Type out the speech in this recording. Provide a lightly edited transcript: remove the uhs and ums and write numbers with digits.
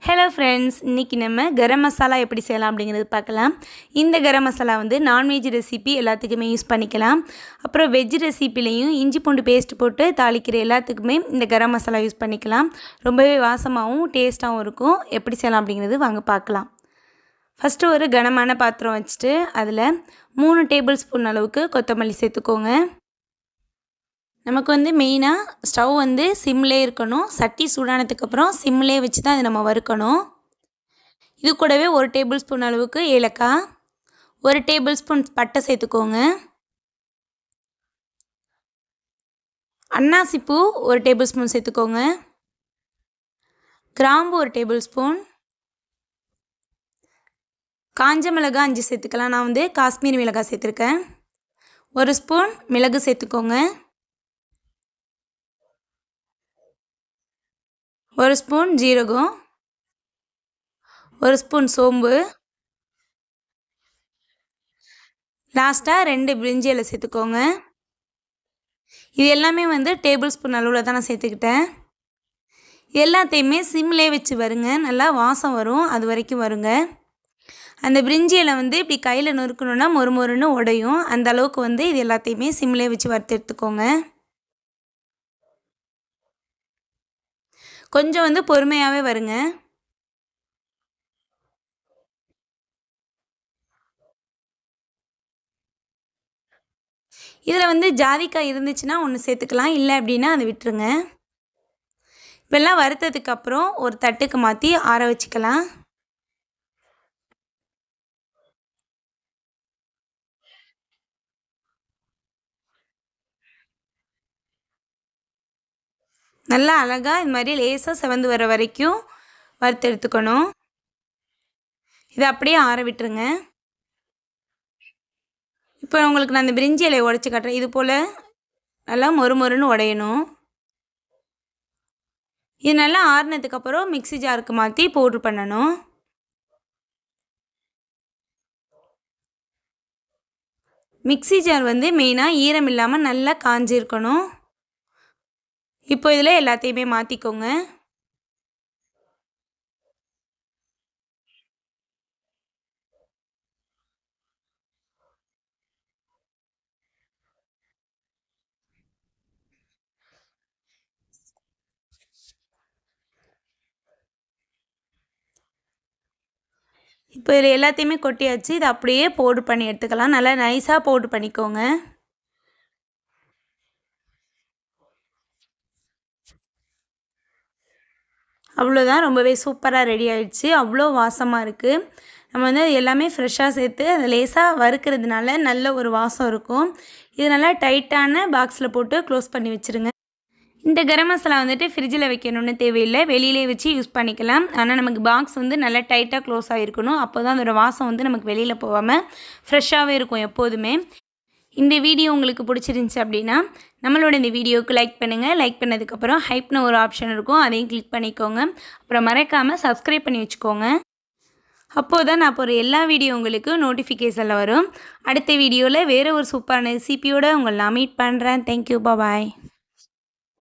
Hello friends, இன்றைக்கி நம்ம கரம் மசாலா எப்படி செய்யலாம் அப்படிங்கிறது பார்க்கலாம். இந்த கரம் மசாலா வந்து நான்வெஜ் ரெசிபி எல்லாத்துக்குமே யூஸ் பண்ணிக்கலாம். அப்புறம் வெஜ் ரெசிப்பிலையும் இஞ்சி பூண்டு பேஸ்ட் போட்டு தாளிக்கிற எல்லாத்துக்குமே இந்த கரம் மசாலா யூஸ் பண்ணிக்கலாம். ரொம்பவே வாசமாகவும் டேஸ்ட்டாகவும் இருக்கும். எப்படி செய்யலாம் அப்படிங்கிறது வாங்க பார்க்கலாம். ஃபஸ்ட்டு ஒரு கனமான பாத்திரம் வச்சுட்டு அதில் 3 டேபிள் ஸ்பூன் அளவுக்கு கொத்தமல்லி சேர்த்துக்கோங்க. நமக்கு வந்து மெயினாக ஸ்டவ் வந்து சிம்லே இருக்கணும். சட்டி சூடானதுக்கப்புறம் சிம்லே வச்சு தான் அதை நம்ம வறுக்கணும். இது கூடவே 1 டேபிள் ஸ்பூன் அளவுக்கு ஏலக்காய், 1 டேபிள் ஸ்பூன் பட்டை சேர்த்துக்கோங்க. அன்னாசிப்பூ 1 டேபிள் ஸ்பூன் சேர்த்துக்கோங்க. கிராம்பு 1 டேபிள் ஸ்பூன், காஞ்ச மிளகாய் 5 சேர்த்துக்கலாம். நான் வந்து காஷ்மீரி மிளகாய் சேர்த்துருக்கேன். 1 ஸ்பூன் மிளகு சேர்த்துக்கோங்க. 1 ஸ்பூன் ஜீரகம், 1 ஸ்பூன் சோம்பு, லாஸ்ட்டாக 2 பிரிஞ்சி இலை சேர்த்துக்கோங்க. இது எல்லாமே வந்து டேபிள் ஸ்பூன் அளவில் தான் நான் சேர்த்துக்கிட்டேன். எல்லாத்தையுமே சிம்லே வச்சு வருங்க. நல்லா வாசம் வரும், அது வரைக்கும் வருங்க. அந்த பிரிஞ்சி இலை வந்து இப்படி கையில் நொறுக்கணுன்னா மொறு மொறுன்னு உடையும். அந்த அளவுக்கு வந்து இது எல்லாத்தையுமே சிம்லே வச்சு வறுத்து எடுத்துக்கோங்க. கொஞ்சம் வந்து பொறுமையாகவே வருங்க. இதில் வந்து ஜாதிக்காய் இருந்துச்சுன்னா ஒன்று சேர்த்துக்கலாம், இல்லை அப்படின்னா அதை விட்டுருங்க. இப்போல்லாம் வறுத்ததுக்கப்புறம் ஒரு தட்டுக்கு மாற்றி ஆற வச்சுக்கலாம். நல்லா அழகாக இது மாதிரி லேசாக செவந்து வர வரைக்கும் வறுத்து எடுத்துக்கணும். இதை அப்படியே ஆற விட்டுருங்க. இப்போ உங்களுக்கு நான் அந்த பிரிஞ்சி இலையை உடச்சி காட்டுறேன். இது போல் நல்லா மொறு மொறுன்னு உடையணும். இது நல்லா ஆறுனதுக்கப்புறம் மிக்ஸி ஜாருக்கு மாற்றி பவுட்ரு பண்ணணும். மிக்ஸி ஜார் வந்து மெயினாக ஈரம் இல்லாமல் நல்லா காஞ்சிருக்கணும். இப்போ இதில் எல்லாத்தையுமே மாற்றிக்கோங்க. இப்போ இதில் எல்லாத்தையுமே கொட்டியாச்சு. இதை அப்படியே பவுட்ரு பண்ணி எடுத்துக்கலாம். நல்லா நைஸாக பவுட்ரு பண்ணிக்கோங்க. அவ்வளோதான், ரொம்பவே சூப்பராக ரெடி ஆகிடுச்சு. அவ்வளோ வாசமாக இருக்குது. நம்ம வந்து அது எல்லாமே ஃப்ரெஷ்ஷாக சேர்த்து அதை லேசாக வறுக்கிறதுனால நல்ல ஒரு வாசம் இருக்கும். இது நல்லா டைட்டான பாக்ஸில் போட்டு க்ளோஸ் பண்ணி வச்சுருங்க. இந்த கரம் மசாலா வந்துட்டு ஃப்ரிட்ஜில் வைக்கணும்னு தேவையில்லை, வெளியிலே வச்சு யூஸ் பண்ணிக்கலாம். ஆனால் நமக்கு பாக்ஸ் வந்து நல்லா டைட்டாக க்ளோஸ் ஆகிருக்கணும். அப்போ தான் அதோடய வாசம் வந்து நமக்கு வெளியில் போகாமல் ஃப்ரெஷ்ஷாகவே இருக்கும் எப்போதுமே. இந்த வீடியோ உங்களுக்கு பிடிச்சிருந்துச்சி அப்படின்னா நம்மளோட இந்த வீடியோவுக்கு லைக் பண்ணுங்கள். லைக் பண்ணதுக்கப்புறம் ஹைப்னு ஒரு ஆப்ஷன் இருக்கும், அதையும் கிளிக் பண்ணிக்கோங்க. அப்புறம் மறக்காமல் சப்ஸ்கிரைப் பண்ணி வச்சுக்கோங்க. அப்போது தான் நான் போகிற எல்லா வீடியோ உங்களுக்கு நோட்டிஃபிகேஷனில் வரும். அடுத்த வீடியோவில் வேறு ஒரு சூப்பரான ரெசிபியோடு உங்களை நான் மீட் பண்ணுறேன். தேங்க்யூ, பாய்.